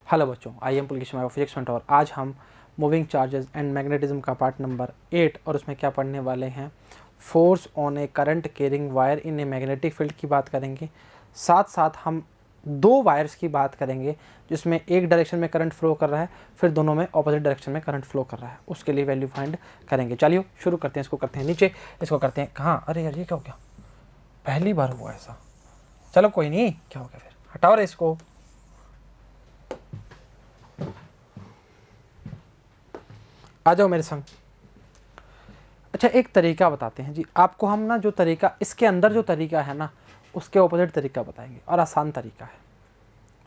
Hello बच्चों, I am पुलकिश physics mentor. आज हम मूविंग चार्जेस एंड मैग्नेटिज्म का पार्ट नंबर 8 और उसमें क्या पढ़ने वाले हैं, force on A current carrying wire in a magnetic field की बात करेंगे। साथ साथ हम दो वायर्स की बात करेंगे जिसमें एक डायरेक्शन में करंट फ्लो कर रहा है, फिर दोनों में ऑपोजिट डायरेक्शन में करंट फ्लो कर रहा है, उसके लिए वैल्यू फाइंड करेंगे। चलिए शुरू करते हैं। इसको करते हैं नीचे, इसको करते हैं कहाँ। अरे यार ये क्या हो गया, पहली बार हुआ ऐसा। चलो कोई नहीं, क्या हो गया, फिर हटाओ रे इसको। आ जाओ मेरे संग। अच्छा, एक तरीका बताते हैं जी आपको हम ना, जो तरीका इसके अंदर जो तरीका है ना, उसके ऑपोजिट तरीका बताएंगे और आसान तरीका है,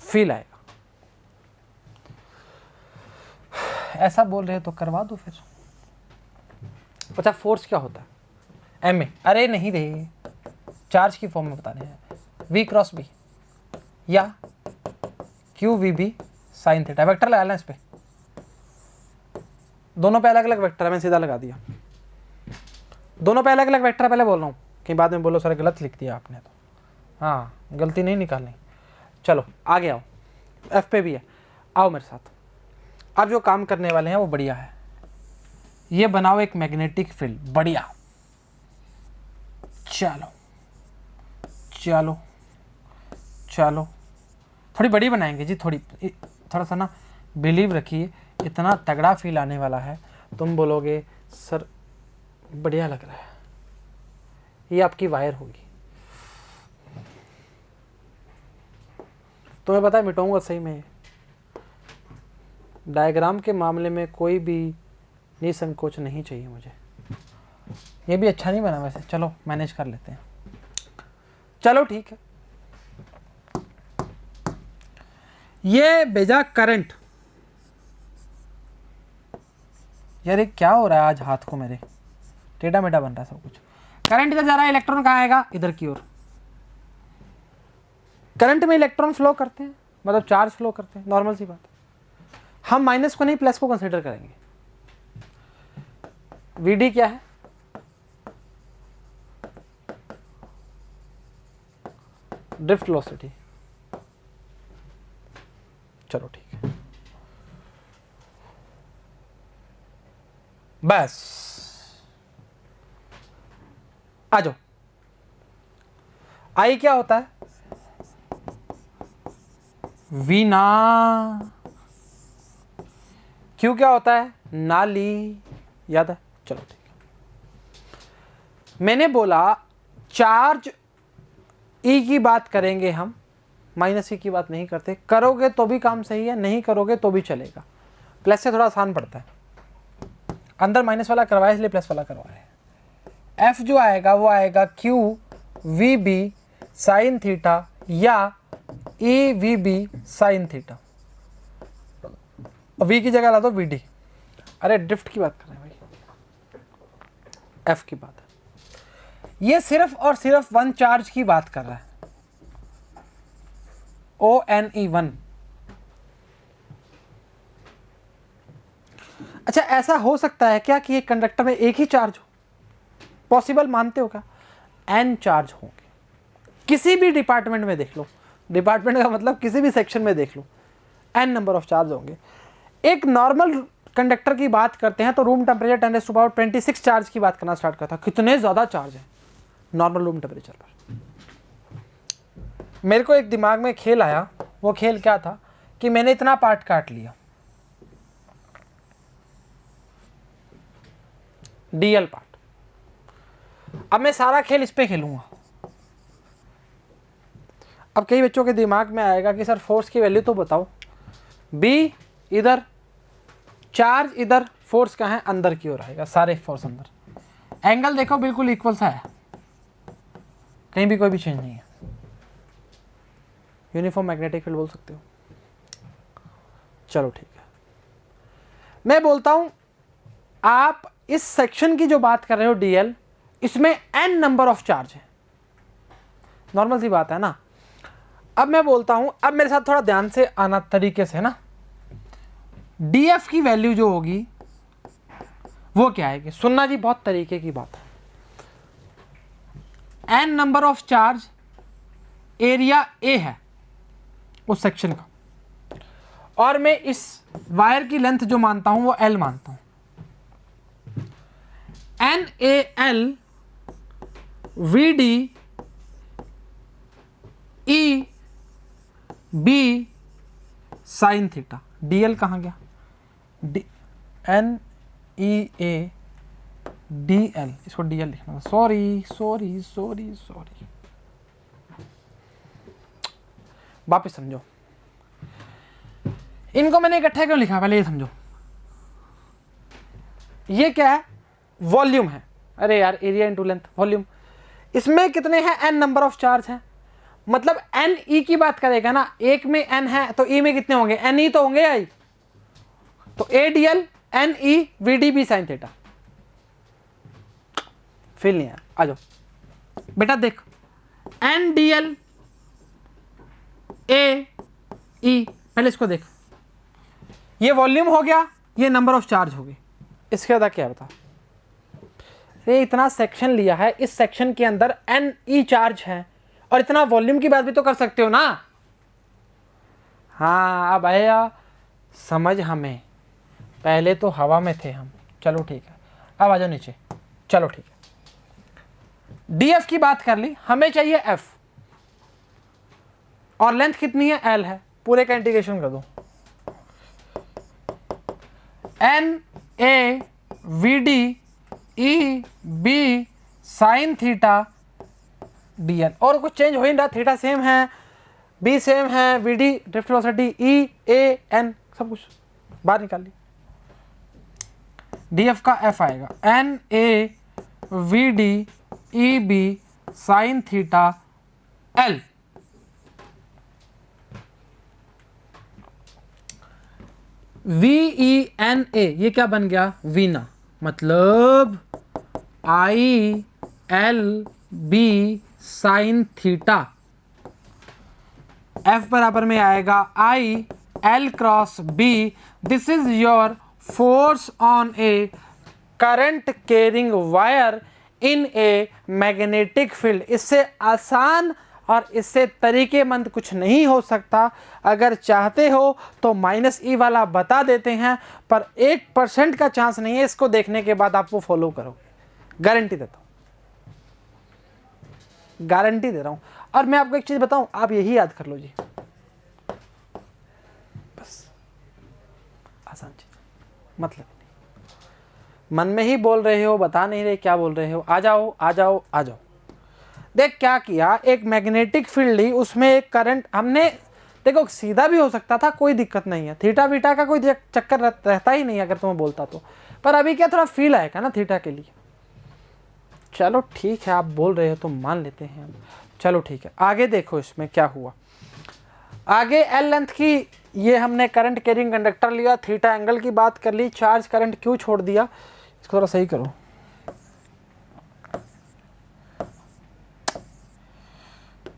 फील आएगा। ऐसा बोल रहे हो तो करवा दो फिर। अच्छा, फोर्स क्या होता है? एम ए, अरे नहीं रे, चार्ज की फॉर्म में बता रहे हैं, वी क्रॉस बी या q v B sine theta. Vector लगा लेना इस पे, दोनों पे अलग अलग वेक्टर है, मैंने सीधा लगा दिया। दोनों पे अलग अलग वेक्टर पहले बोल रहा हूँ, कहीं बाद में बोलो सर गलत लिख दिया आपने, तो हाँ गलती नहीं निकालनी। चलो आगे आओ, एफ पे भी है, आओ मेरे साथ। अब जो काम करने वाले हैं वो बढ़िया है। ये बनाओ एक मैग्नेटिक फील्ड, बढ़िया। चलो चलो चलो, थोड़ी बड़ी बनाएंगे जी, थोड़ा सा ना बिलीव रखिए, इतना तगड़ा फील आने वाला है, तुम बोलोगे सर बढ़िया लग रहा है। ये आपकी वायर होगी, तुम्हें पता है मिटाऊंगा सही में। डायग्राम के मामले में कोई भी निसंकोच नहीं चाहिए मुझे। ये भी अच्छा नहीं बना वैसे, चलो मैनेज कर लेते हैं। चलो ठीक है, ये भेजा करंट। यार ये क्या हो रहा है आज हाथ को मेरे, टेढ़ा मेढ़ा बन रहा है सब कुछ। करंट इधर जा रहा है, इलेक्ट्रॉन कहाँ आएगा, इधर की ओर। करंट में इलेक्ट्रॉन फ्लो करते हैं, मतलब चार्ज फ्लो करते हैं, नॉर्मल सी बात है। हम माइनस को नहीं प्लस को कंसीडर करेंगे। वीडी क्या है, ड्रिफ्ट वेलोसिटी। चलो ठीक है, बस आ जाओ। आई क्या होता है, वी ना। क्यू क्या होता है, नाली, याद है। चलो ठीक है, मैंने बोला चार्ज ई की बात करेंगे हम, माइनस ई की बात नहीं करते। करोगे तो भी काम सही है, नहीं करोगे तो भी चलेगा। प्लस से थोड़ा आसान पड़ता है, अंदर माइनस वाला करवाया इसलिए प्लस वाला करवाया है। एफ जो आएगा वो आएगा q v B sine theta या e v B sine theta. V की जगह ला दो वी डी। अरे ड्रिफ्ट की बात कर रहे हैं भाई, एफ की बात है। ये सिर्फ और सिर्फ वन चार्ज की बात कर रहा है, ONE1। अच्छा, ऐसा हो सकता है क्या कि एक कंडक्टर में एक ही चार्ज हो? पॉसिबल मानते हो क्या? एन चार्ज होंगे, किसी भी डिपार्टमेंट में देख लो, डिपार्टमेंट का मतलब किसी भी सेक्शन में देख लो, एन नंबर ऑफ चार्ज होंगे। एक नॉर्मल कंडक्टर की बात करते हैं तो रूम टेम्परेचर 10⁻26 चार्ज की बात करना स्टार्ट करता है। कितने ज़्यादा चार्ज है नॉर्मल रूम टेम्परेचर पर। मेरे को एक दिमाग में खेल आया, वो खेल क्या था कि मैंने इतना पार्ट काट लिया, डीएल पार्ट। अब मैं सारा खेल इस पे खेलूंगा। अब कई बच्चों के दिमाग में आएगा कि सर फोर्स की वैल्यू तो बताओ। बी इधर, चार्ज इधर, फोर्स कहाँ है, अंदर की ओर आएगा, सारे फोर्स अंदर। एंगल देखो बिल्कुल इक्वल सा है, कहीं भी कोई भी चेंज नहीं है। यूनिफॉर्म मैग्नेटिक फील्ड बोल सकते हो। चलो ठीक है, मैं बोलता हूं आप इस सेक्शन की जो बात कर रहे हो डीएल, इसमें एन नंबर ऑफ चार्ज है, नॉर्मल सी बात है ना। अब मैं बोलता हूं, अब मेरे साथ थोड़ा ध्यान से आना तरीके से ना। डीएफ की वैल्यू जो होगी वो क्या आएगी, सुनना जी, बहुत तरीके की बात है। N number of charge area a है उस सेक्शन का, और मैं इस वायर की लेंथ जो मानता हूं वो L मानता हूं। NaL VD EB sine theta. DL कहाँ गया? NeA इसको DL लिखना, सॉरी सॉरी सॉरी सॉरी, वापस समझो, इनको मैंने इकट्ठा क्यों लिखा पहले ये समझो। ये क्या है? वॉल्यूम है। अरे यार एरिया इंटू लेंथ वॉल्यूम। इसमें कितने हैं? n नंबर ऑफ चार्ज हैं, मतलब n e की बात करेगा ना, एक में n है तो e में कितने होंगे? n e तो होंगे आई, तो ADL NE VDB sine theta. Feel नहीं है, आ जाओ बेटा देख, NDL AE, पहले इसको देख, ये वॉल्यूम हो गया, ये नंबर ऑफ चार्ज हो गई। इसके बाद क्या बता, ये इतना सेक्शन लिया है, इस सेक्शन के अंदर NE चार्ज है और इतना वॉल्यूम की बात भी तो कर सकते हो ना। हाँ अब आया समझ हमें, पहले तो हवा में थे हम, चलो ठीक है, अब आ जाओ नीचे, चलो ठीक है। DF की बात कर ली, हमें चाहिए F और लेंथ कितनी है? L है, पूरे का इंटीग्रेशन कर दो। NaVD EB sine theta DL, और कुछ चेंज हो ही नहीं रहा, थीटा सेम है, B सेम है, VD ड्रिफ्ट वेलोसिटी EAN सब कुछ बाहर निकाल ली। DF का F आएगा NaVD EB sine theta L। VENA ये क्या बन गया? वीना, मतलब ILB साइन थीटा। F बराबर में आएगा IL cross B। This is your force on A current carrying wire in a magnetic field. इससे आसान और इससे तरीकेमंद कुछ नहीं हो सकता। अगर चाहते हो तो -E वाला बता देते हैं, पर 1% का चांस नहीं है इसको देखने के बाद आप वो फॉलो करोगे, गारंटी देता हूँ, गारंटी दे रहा हूँ। और मैं आपको एक चीज़ बताऊँ, आप यही याद कर लो जी, बस आसान चीज़, मतलब मन में ही बोल रहे हो, बता नहीं रहे क्या बोल रहे हो। आ जाओ आ जाओ आ जाओ। देख क्या किया, एक मैग्नेटिक फील्ड ली, उसमें एक करंट हमने, देखो सीधा भी हो सकता था, कोई दिक्कत नहीं है, थीटा वीटा का कोई चक्कर रहता ही नहीं अगर तुम्हें बोलता तो, पर अभी क्या थोड़ा फील आएगा ना थीटा के लिए। चलो ठीक है, आप बोल रहे हो तो मान लेते हैं, चलो ठीक है। आगे देखो इसमें क्या हुआ, आगे L लेंथ की ये हमने करंट कैरिंग कंडक्टर लिया, थीटा एंगल की बात कर ली, चार्ज करंट क्यों छोड़ दिया, इसको थोड़ा सही करो।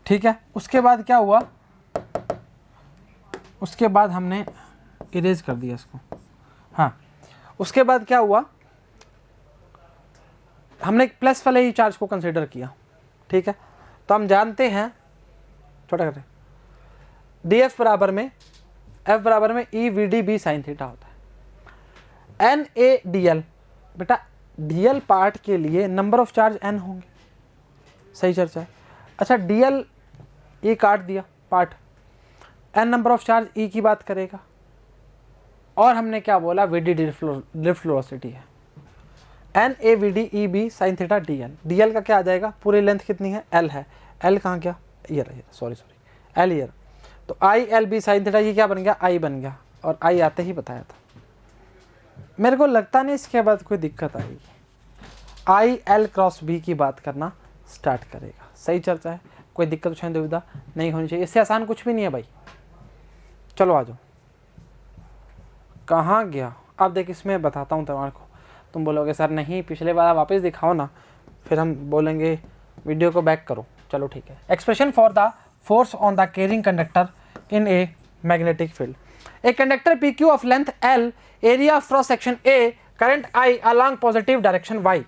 ठीक है, उसके बाद क्या हुआ, उसके बाद हमने इरेज कर दिया इसको। हाँ, उसके बाद क्या हुआ, हमने प्लस वाले ही चार्ज को कंसीडर किया। ठीक है, तो हम जानते हैं, छोटा करते, DF बराबर में F बराबर में EVDB साइन थीटा होता है। NaDL, बेटा DL पार्ट के लिए नंबर ऑफ चार्ज n होंगे, सही चर्चा है। अच्छा DL ये काट दिया part, n number of charge E की बात करेगा, और हमने क्या बोला, VD ड्रिफ्ट वेलोसिटी है, NaVD EB sine theta DL। DL का क्या आ जाएगा, पूरी लेंथ कितनी है, L है, L कहाँ गया, ये रहा, सॉरी L ईयर, तो ILB साइन थीटा, ये क्या बन गया, I बन गया, और I आते ही बताया था। मेरे को लगता नहीं इसके बाद कोई दिक्कत आएगी, IL क्रॉस B की बात करना स्टार्ट करेगा, सही चर्चा है, कोई दिक्कत उछाई दुविधा नहीं होनी चाहिए, इससे आसान कुछ भी नहीं है भाई। चलो आ जाओ, कहाँ गया, अब देख इसमें बताता हूँ तुम्हारे को, तुम बोलोगे सर नहीं पिछले बार वापस दिखाओ ना, फिर हम बोलेंगे वीडियो को बैक करो। चलो ठीक है, expression for the force on the carrying conductor in a magnetic field, a conductor PQ of length L, area of cross section A, current I along positive direction Y।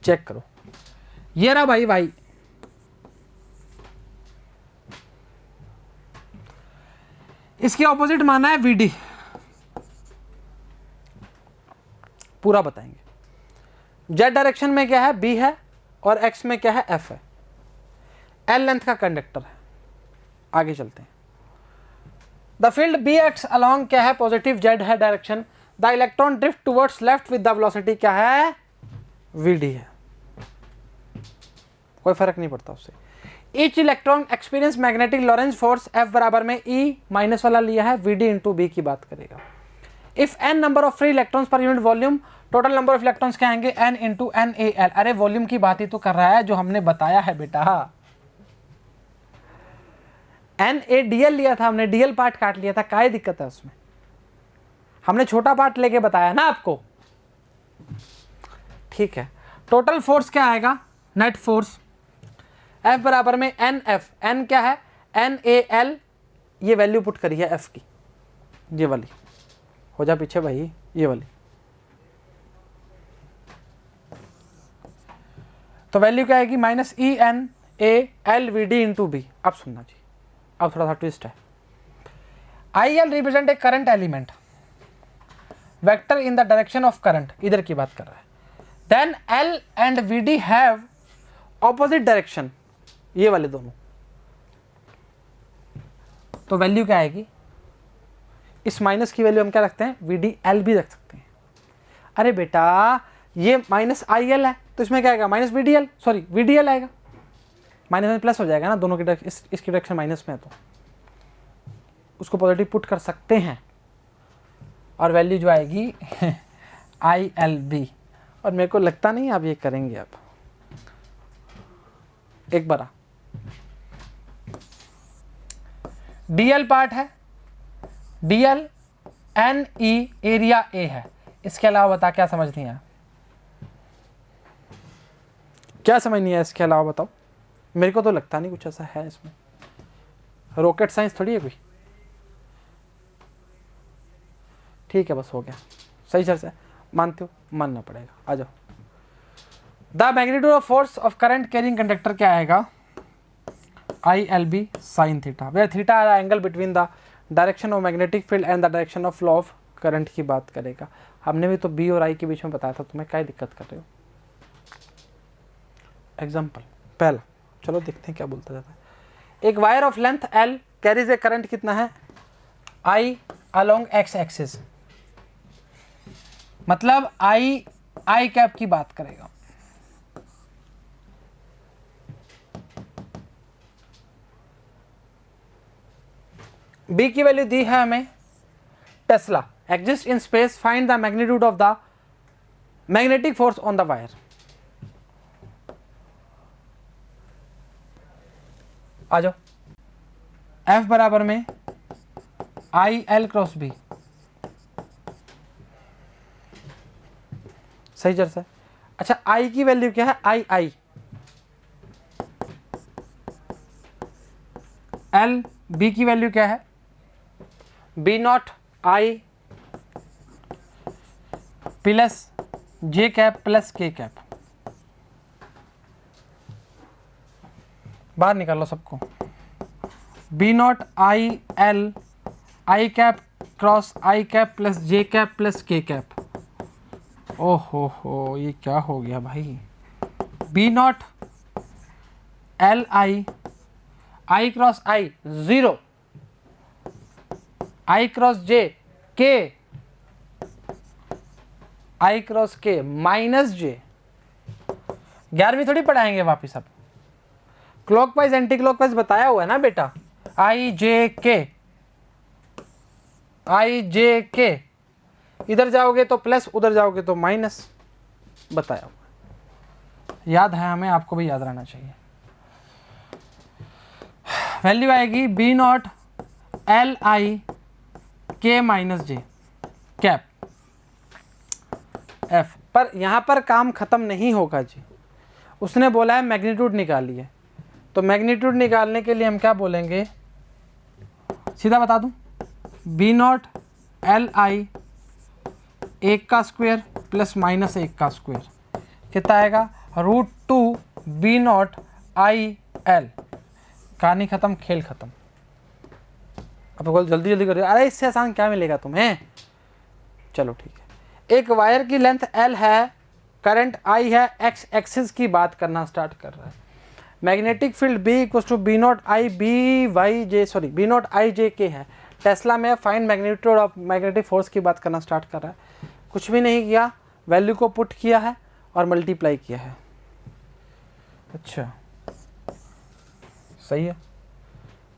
Check करो, ये रहा भाई Y, इसके opposite माना है we D, पूरा बताएंगे। Z direction में क्या है, बी है, और एक्स में क्या है, एफ है। एल लेंथ का कंडक्टर है। आगे चलते हैं। The field b x along क्या है, पॉजिटिव जेड है direction. The electron drift towards left with the velocity क्या है, वी डी है, कोई फर्क नहीं पड़ता उससे। Each electron experience magnetic Lorentz force f बराबर में ई माइनस वाला लिया है, वी डी इंटू बी की बात करेगा। If n number of free electrons per unit volume, total number of electrons क्या आएंगे, n into n a l. अरे वॉल्यूम की बात ही तो कर रहा है जो हमने बताया है बेटा। एन ए डी एल लिया था हमने, डीएल पार्ट काट लिया था, क्या दिक्कत है उसमें, हमने छोटा पार्ट लेके बताया ना आपको, ठीक है। टोटल फोर्स क्या आएगा, नेट फोर्स एफ बराबर में एन एफ, एन क्या है, एन ए एल, ये वैल्यू पुट करी है एफ की, ये वाली, हो जा पीछे भाई, ये वाली। तो वैल्यू क्या आएगी, minus e n a l v d into b. अब सुनना जी, अब थोड़ा सा ट्विस्ट है। I l represent a current element, vector in the direction of current, इधर की बात कर रहा है। Then l and v d have opposite direction, ये वाले दोनों। तो वैल्यू क्या आएगी, इस माइनस की वैल्यू हम क्या रखते हैं, वी डी एल भी रख सकते हैं। अरे बेटा ये माइनस आई एल है, तो इसमें क्या आएगा, minus v d l, sorry v d l आएगा, माइनस में प्लस हो जाएगा ना, दोनों की इसकी डायरेक्शन माइनस में है तो उसको पॉजिटिव पुट कर सकते हैं, और वैल्यू जो आएगी आई एल बी। और मेरे को लगता नहीं आप ये करेंगे। अब एक बार डीएल पार्ट है, dl n e area a है, इसके अलावा बता क्या समझ नहीं आया, क्या समझ नहीं आया इसके अलावा बताओ। मेरे को तो लगता नहीं कुछ ऐसा है इसमें, रॉकेट साइंस थोड़ी है कोई। ठीक है बस हो गया, सही चर्चा है, मानते हो, मानना पड़ेगा। आ जाओ। The magnitude of force of current carrying conductor क्या आएगा, I L b sine theta, where theta are angle between the direction of magnetic field and the direction of flow of current की बात करेगा। हमने भी तो बी और आई के बीच में बताया था, तुम्हें क्या दिक्कत कर रहे हो। एग्जाम्पल पहला, चलो देखते हैं क्या बोलता जाता है। एक wire of length L carries A current कितना है, आई अलोंग एक्स एक्सिस, मतलब आई कैप की बात करेगा। बी की वैल्यू दी है हमें, tesla exist in space, find the magnitude of the magnetic force on the wire. आ जाओ। एफ बराबर में आई एल क्रॉस बी, सही चर्चा है। अच्छा आई की वैल्यू क्या है, आई आई, एल बी की वैल्यू क्या है, B naught i plus j cap plus k cap, बाहर निकाल लो सबको। B naught i L i cap cross i cap plus j cap plus k cap. ओहो ये क्या हो गया भाई, B naught L i cross i 0, i cross j k, i cross के माइनस जे। 11वीं थोड़ी पढ़ाएंगे वापिस अब, क्लॉकवाइज एंटी क्लॉकवाइज बताया हुआ है ना बेटा, आई जे के, इधर जाओगे तो प्लस, उधर जाओगे तो माइनस, बताया हुआ, याद है हमें, आपको भी याद रहना चाहिए। वैल्यू आएगी बी नॉट एल आई के माइनस जे कैप एफ। पर यहां पर काम खत्म नहीं होगा जी, उसने बोला है मैग्नीट्यूड निकालिए, तो मैग्नीट्यूड निकालने के लिए हम क्या बोलेंगे, सीधा बता दूं, बी नॉट एल आई 1 का स्क्वायर प्लस माइनस 1 का स्क्वायर कितना आएगा, √2 बी नॉट आई एल। कहानी खत्म, खेल खत्म। अब बोल जल्दी जल्दी करो, अरे इससे आसान क्या मिलेगा तुम्हें। चलो ठीक है, एक वायर की लेंथ L है, करंट I है, x एक्सिस की बात करना स्टार्ट कर रहा है, magnetic field B equal to B naught i j k है, टेस्ला में find magnitude of magnetic force की बात करना स्टार्ट कर रहा है। कुछ भी नहीं किया, वैल्यू को पुट किया है और मल्टीप्लाई किया है। अच्छा सही है,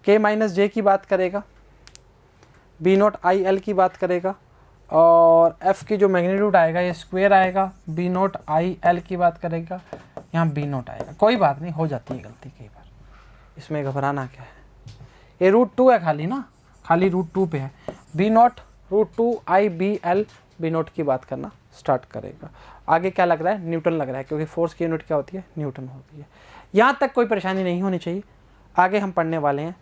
K माइनस जे की बात करेगा, बी नॉट आई एल की बात करेगा, और F की जो मैग्नीट्यूड आएगा ये स्क्वायर आएगा, बी नॉट आई एल की बात करेगा, यहाँ बी नॉट आएगा। कोई बात नहीं, हो जाती है गलती कई बार, इसमें घबराना क्या है। ये √2 है खाली ना, खाली √2 पे है। B naught √2 I B L, B naught की बात करना स्टार्ट करेगा। आगे क्या लग रहा है, न्यूटन लग रहा है, क्योंकि फोर्स की यूनिट क्या होती है, न्यूटन होती है। यहाँ तक कोई परेशानी नहीं होनी चाहिए। आगे हम पढ़ने वाले हैं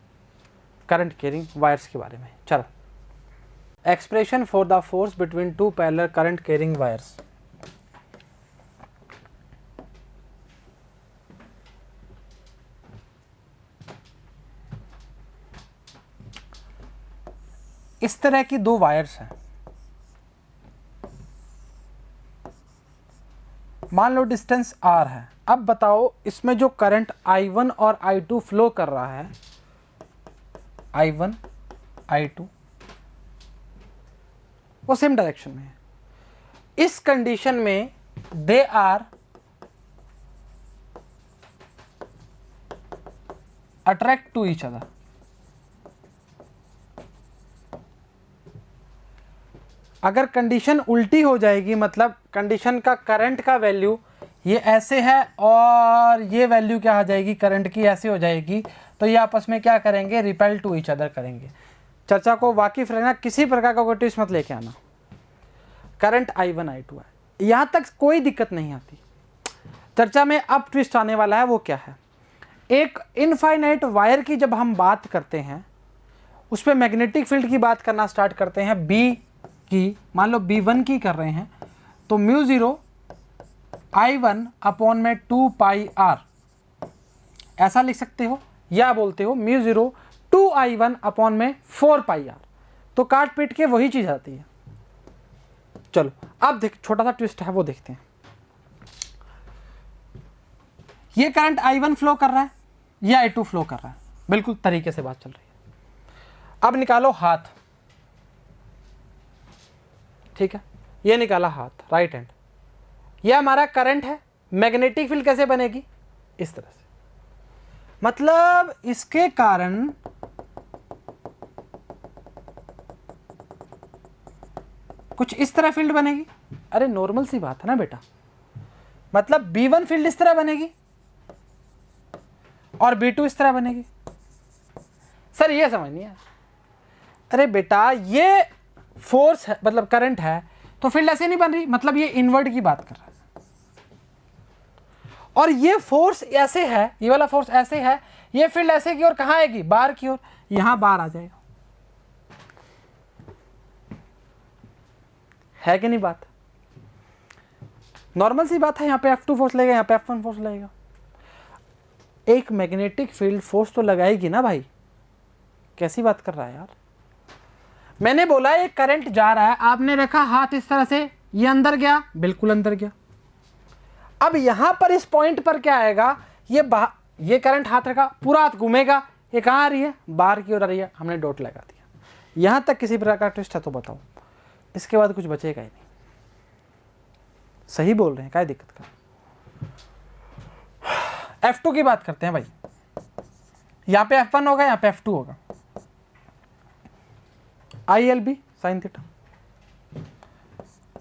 करंट कैरिंग वायर्स के बारे में। चलो, expression for the force between two parallel current carrying wires. इस तरह की दो वायर्स हैं, मान लो डिस्टेंस r है। अब बताओ इसमें जो करंट I1 और I2 फ्लो कर रहा है, I1 I2 वो सेम डायरेक्शन में है। इस कंडीशन में they are attract to each other. अगर कंडीशन उल्टी हो जाएगी, मतलब कंडीशन का करंट का वैल्यू ये ऐसे है और ये वैल्यू क्या आ जाएगी करंट की, ऐसे हो जाएगी, तो ये आपस में क्या करेंगे, रिपेल टू ईच अदर करेंगे। चर्चा को वाकिफ रहना, किसी प्रकार का कोई ट्विस्ट मत लेके आना। करंट I1 I2 है, यहाँ तक कोई दिक्कत नहीं आती। चर्चा में अब ट्विस्ट आने वाला है, वो क्या है। एक इनफाइनाइट वायर की जब हम बात करते हैं, उस पर मैग्नेटिक फील्ड की बात करना स्टार्ट करते हैं, बी की, मान लो B1 की कर रहे हैं, तो μ0 I1 अपॉन में 2 पाई r ऐसा लिख सकते हो, या बोलते हो μ0 2I1 अपॉन में 4 पाई r। तो काट पीट के वही चीज आती है। चलो अब देख, छोटा सा ट्विस्ट है वो देखते हैं। ये करंट I1 फ्लो कर रहा है, ये I2 फ्लो कर रहा है, बिल्कुल तरीके से बात चल रही है। अब निकालो हाथ, ठीक है, ये निकाला हाथ, राइट हैंड, ये हमारा करंट है। मैग्नेटिक फील्ड कैसे बनेगी, इस तरह से, मतलब इसके कारण कुछ इस तरह फील्ड बनेगी। अरे नॉर्मल सी बात है ना बेटा, मतलब B1 फील्ड इस तरह बनेगी और B2 इस तरह बनेगी। सर ये समझ नहीं है। अरे बेटा ये फोर्स है, मतलब करंट है, तो फील्ड ऐसे नहीं बन रही, मतलब ये इनवर्ट की बात कर रहा है। और ये फोर्स ऐसे है, ये वाला फोर्स ऐसे है, ये फील्ड ऐसे की ओर कहाँ आएगी, बाहर की ओर, यहां बाहर आ जाएगा। है कि नहीं बात, नॉर्मल सी बात है। यहाँ पे F2 फोर्स लगेगा, यहाँ पे F1 फोर्स लगेगा। एक मैग्नेटिक फील्ड फोर्स तो लगाएगी ना भाई, कैसी बात कर रहा है यार। मैंने बोला एक करंट जा रहा है, आपने रखा हाथ इस तरह से, ये अंदर गया, बिल्कुल अंदर गया। अब यहां पर इस पॉइंट पर क्या आएगा, ये करंट हाथ रखा, पूरा हाथ घूमेगा, ये कहाँ आ रही है, बाहर की ओर आ रही है, हमने डॉट लगा दिया। यहां तक किसी प्रकार का ट्विस्ट है तो बताओ, इसके बाद कुछ बचेगा ही नहीं। सही बोल रहे हैं, क्या दिक्कत का। F2 की बात करते हैं भाई, यहाँ पे F1 होगा, यहाँ पे F2 होगा। ILB sine theta,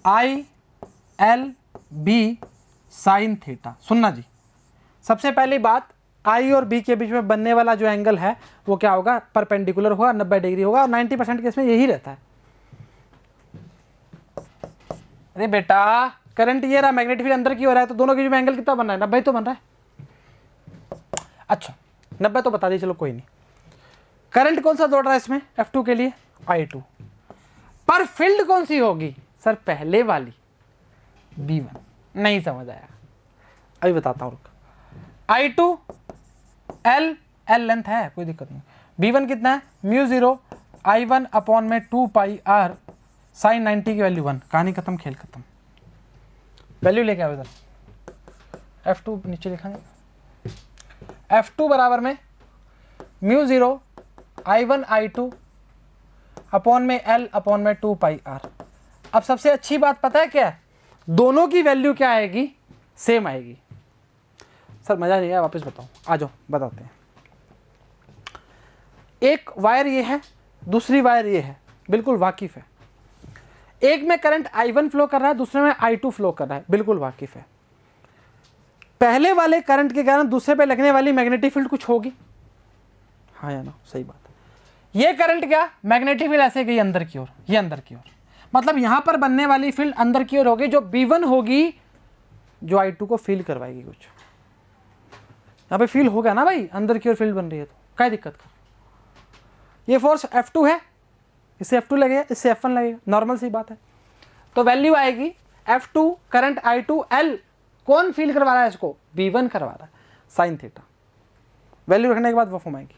ILB sine theta. सुनना जी, सबसे पहली बात, I और B के बीच में बनने वाला जो एंगल है वो क्या होगा, परपेंडिकुलर होगा, 90 डिग्री होगा, और 90% केस में यही रहता है। अरे बेटा करंट ये रहा, मैग्नेटिक फील्ड अंदर की हो रहा है, तो दोनों के बीच में एंगल कितना बन रहा है, 90 तो बन रहा है। अच्छा 90 तो बता दी, चलो कोई नहीं। करंट कौन सा दौड़ रहा है इसमें, F2 के लिए I2, पर फील्ड कौन सी होगी सर, पहले वाली B1। नहीं समझ आया, अभी बताता हूँ। I2 L लेंथ है, कोई दिक्कत नहीं। B1 कितना है, μ0 I1 अपॉन में 2 पाई आर साइन 90 की वैल्यू 1। कहानी खत्म, खेल खत्म। वैल्यू लेके आओ इधर, F2 नीचे लिखेंगे, F2 बराबर में म्यू 0 I1 I2 अपॉन में L अपॉन में 2 पाई आर। अब सबसे अच्छी बात पता है क्या है, दोनों की वैल्यू क्या आएगी, सेम आएगी। सर मजा नहीं आया, वापस बताओ, आ जाओ बताते हैं। एक वायर ये है, दूसरी वायर ये है, बिल्कुल वाकिफ है। एक में करंट I1 फ्लो कर रहा है, दूसरे में I2 फ्लो कर रहा है, बिल्कुल वाकिफ है। पहले वाले करंट के कारण दूसरे पे लगने वाली मैग्नेटिक फील्ड कुछ होगी, हाँ या ना, सही बात है। ये करंट क्या, मैग्नेटिक फील्ड ऐसे गई अंदर की ओर, ये अंदर की ओर, मतलब यहां पर बनने वाली फील्ड अंदर की ओर होगी, जो B1 होगी, जो I2 को फील करवाएगी। कुछ यहाँ पे फील होगा ना भाई, अंदर की ओर फील्ड बन रही है तो क्या दिक्कत कर। ये फोर्स F2 है, इससे F2 लगेगा, इससे F1 लगेगा, नॉर्मल सी बात है। तो वैल्यू आएगी F2 करंट I2 L, कौन फील करवा रहा है इसको, B1 करवा रहा है, साइन थीटा। वैल्यू रखने के बाद वो फॉर्म आएगी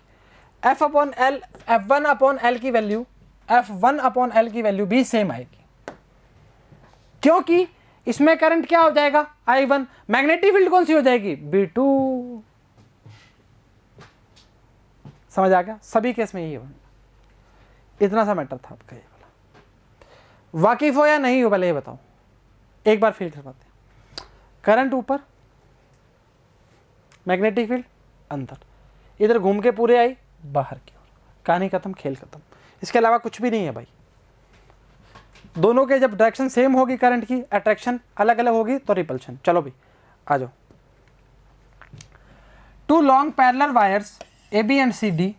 F upon L, F1 upon L की वैल्यू, F1 अपॉन L की वैल्यू भी सेम आएगी, क्योंकि इसमें करंट क्या हो जाएगा, I1, मैग्नेटिक फील्ड कौन सी हो जाएगी, B2। समझ आ गया, सभी केस में यही होगा। इतना सा मैटर था आपका ये वाला। वाकिफ हो या नहीं हो पहले ये बताओ, एक बार फील करवाते हैं। करंट ऊपर, मैग्नेटिक फील्ड अंदर, इधर घूम के पूरे आई बाहर की ओर, कहानी खत्म, खेल खत्म। इसके अलावा कुछ भी नहीं है भाई। दोनों के जब डायरेक्शन सेम होगी करंट की, अट्रैक्शन अलग अलग होगी तो रिपल्शन। चलो भी आ जाओ। Two long parallel wires AB and CD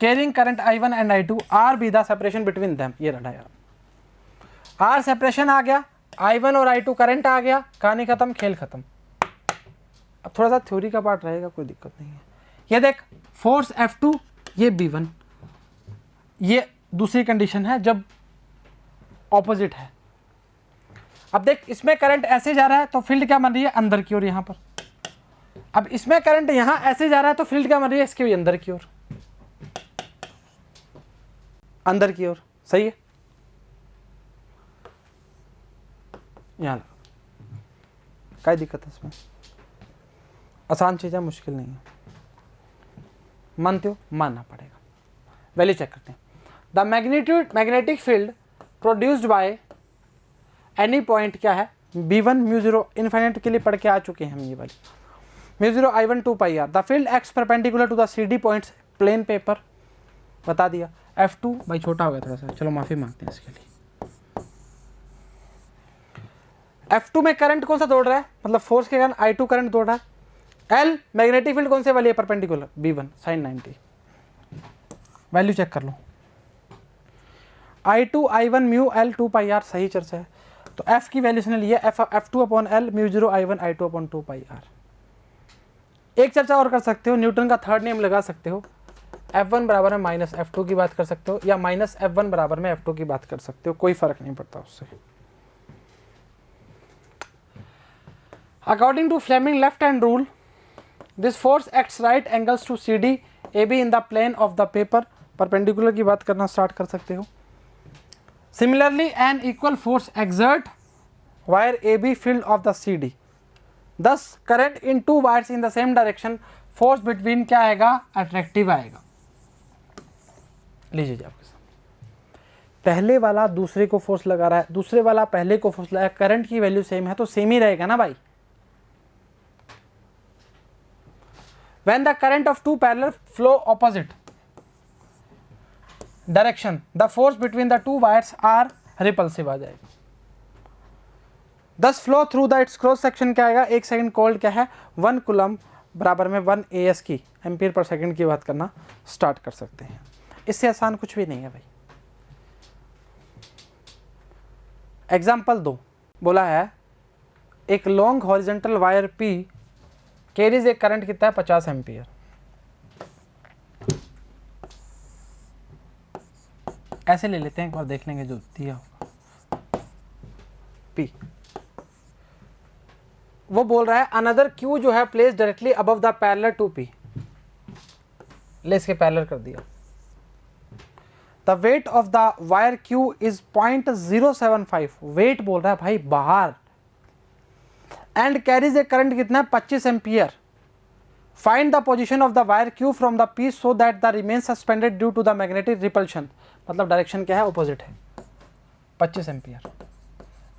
carrying current I1 and I2 r be the separation between them. ये रहा यार, आर सेपरेशन आ गया, I1 और I2 करंट आ गया, कहानी खत्म, खेल खत्म। अब थोड़ा सा थ्योरी का पार्ट रहेगा, कोई दिक्कत नहीं है। ये देख, फोर्स F2, ये B1, ये दूसरी कंडीशन है जब ऑपोजिट है। अब देख, इसमें करंट ऐसे जा रहा है तो फील्ड क्या बन रही है, अंदर की ओर, यहां पर। अब इसमें करंट यहां ऐसे जा रहा है तो फील्ड क्या बन रही है, इसके भी अंदर की ओर, अंदर की ओर, सही है। यहां क्या दिक्कत है इसमें, आसान चीज है, मुश्किल नहीं है, मानते हो, मानना पड़ेगा। वैल्यू चेक करते हैं। The magnetic field produced by any point क्या है, B1 म्यू 0, इनफाइनाइट के लिए पढ़ के आ चुके हैं हम ये वाली। Mu 0 I1 2 pi r, the field x perpendicular to the CD points, plane paper बता दिया। F2 भाई छोटा हो गया थोड़ा सा, चलो माफी मांगते हैं इसके लिए। F2 में करंट कौन सा दौड़ रहा है, मतलब फोर्स के कारण I2 करंट दौड़ रहा है। L मैग्नेटिक फील्ड कौन से वाली है, perpendicular, B1 sign 90। Value check कर लो, I2 I1 mu L 2 pi r, सही चर्चा है। तो F की वैल्यू इसने ली है F2 upon L mu 0 I1 I2 upon 2 pi r. एक चर्चा और कर सकते हो, न्यूटन का थर्ड नियम लगा सकते हो, F1 बराबर में माइनस F2 की बात कर सकते हो, या माइनस F1 बराबर में F2 की बात कर सकते हो, कोई फर्क नहीं पड़ता उससे। According to Fleming left hand rule, this force acts right angles to CD AB in the plane of the paper, perpendicular की बात करना स्टार्ट कर सकते हो। Similarly an equal force exert wire AB field of the CD, thus current in two wires in the same direction, force between क्या आएगा, attractive आएगा। लीजिए जी आपके साथ, पहले वाला दूसरे को फोर्स लगा रहा है, दूसरे वाला पहले को फोर्स लगा, करंट की वैल्यू सेम है तो सेम ही रहेगा ना भाई। When the current of two parallel flow opposite direction, the force between the two wires are repulsive आ जाएगा। Thus flow through the its cross section क्या आएगा, एक सेकंड कोल्ड क्या है, 1 कूलम बराबर में 1 AS की, एम्पियर पर सेकंड की बात करना स्टार्ट कर सकते हैं। इससे आसान कुछ भी नहीं है भाई। एग्जाम्पल 2 बोला है, एक long horizontal wire P carries एक करंट कितना है, 50 एम्पियर। ऐसे ले लेते हैं, एक बार देख लेंगे जो दिया होगा। P वो बोल रहा है अनदर Q जो है place directly above the parallel to P, ले इसके पैरेलल कर दिया। The weight of the wire Q is 0.075, weight बोल रहा है भाई बाहर, एंड कैरीज ए करंट कितना है 25 ampere. Find the position of the wire Q from the piece so that the remain suspended due to the magnetic repulsion, मतलब direction क्या है, ऑपोजिट है, 25 एम्पियर।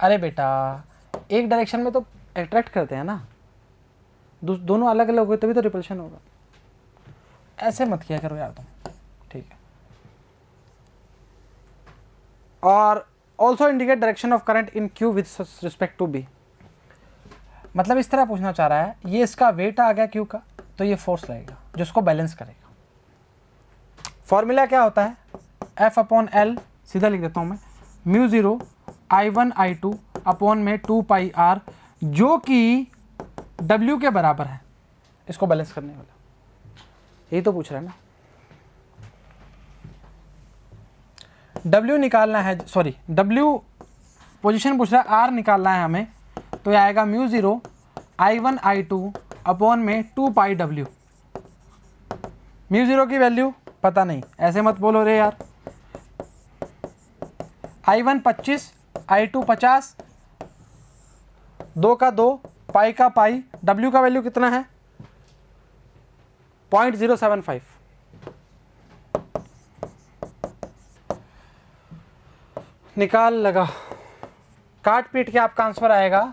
अरे बेटा एक डायरेक्शन में तो अट्रैक्ट करते हैं ना, दोनों अलग अलग हुए तभी तो रिपल्शन होगा, ऐसे मत किया करो यार तुम, ठीक है। और also indicate direction of current in Q with respect to B, मतलब इस तरह पूछना चाह रहा है, ये इसका वेट आ गया क्यू का, तो ये फोर्स लगेगा जो उसको बैलेंस करेगा। फॉर्मूला क्या होता है, F/L, सीधा लिख देता हूं मैं, μ0 I1 I2 अपॉन में 2πr, जो कि W के बराबर है, इसको बैलेंस करने वाला, यही तो पूछ रहा है ना। W निकालना है, सॉरी W पोजीशन पूछ रहा है, R निकालना है हमें, तो ये आएगा μ0 I1 I2 अपॉन में 2πW। μ0 की वैल्यू पता नहीं, ऐसे मत बोलो रे यार। I1 25, I2 50, 2 का 2, पाई का पाई, W का वैल्यू कितना है 0.075। निकाल लगा, काट पीट के आपका आंसर आएगा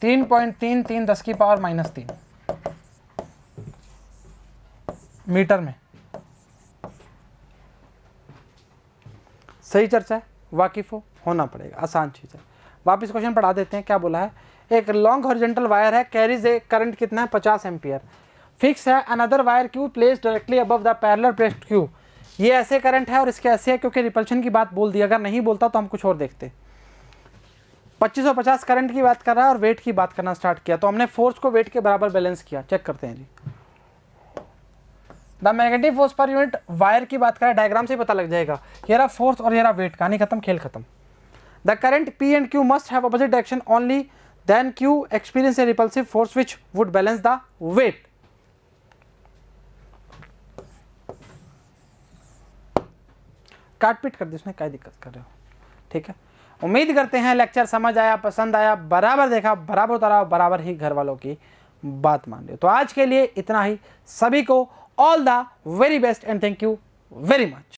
3.33 10 की पावर -3 मीटर में। सही चर्चा है, वाकिफ होना पड़ेगा, आसान चीज़ है। वापस क्वेश्चन पढ़ा देते हैं, क्या बोला है, एक लॉन्ग हॉरिजॉन्टल वायर है, कैरीज ए करंट कितना है 50 एम्पियर, फिक्स है another wire Q place directly above the parallel plate Q. ये ऐसे करंट है और इसके ऐसे है, क्योंकि रिपल्शन की बात बोल दी, अगर नहीं बोलता तो हम कुछ और देखते। 2550 करंट की बात कर रहा है और वेट की बात करना स्टार्ट किया, तो हमने फोर्स को वेट के बराबर बैलेंस किया। चेक करते हैं जी, द मैग्नेटिक फोर्स पर यूनिट वायर की बात करें, डायग्राम से ही पता लग जाएगा, ये रहा फोर्स और ये रहा वेट, कहानी खत्म, खेल खत्म। The current P and Q must have opposite direction only then Q experience a repulsive force which would balance the weight. काट पीट कर दी उसने, क्या दिक्कत कर रहे हो, ठीक है। उम्मीद करते हैं लेक्चर समझ आया, पसंद आया, बराबर देखा, बराबर उतारा, बराबर ही घर वालों की बात मान ली। तो आज के लिए इतना ही, सभी को all the very best and thank you very much.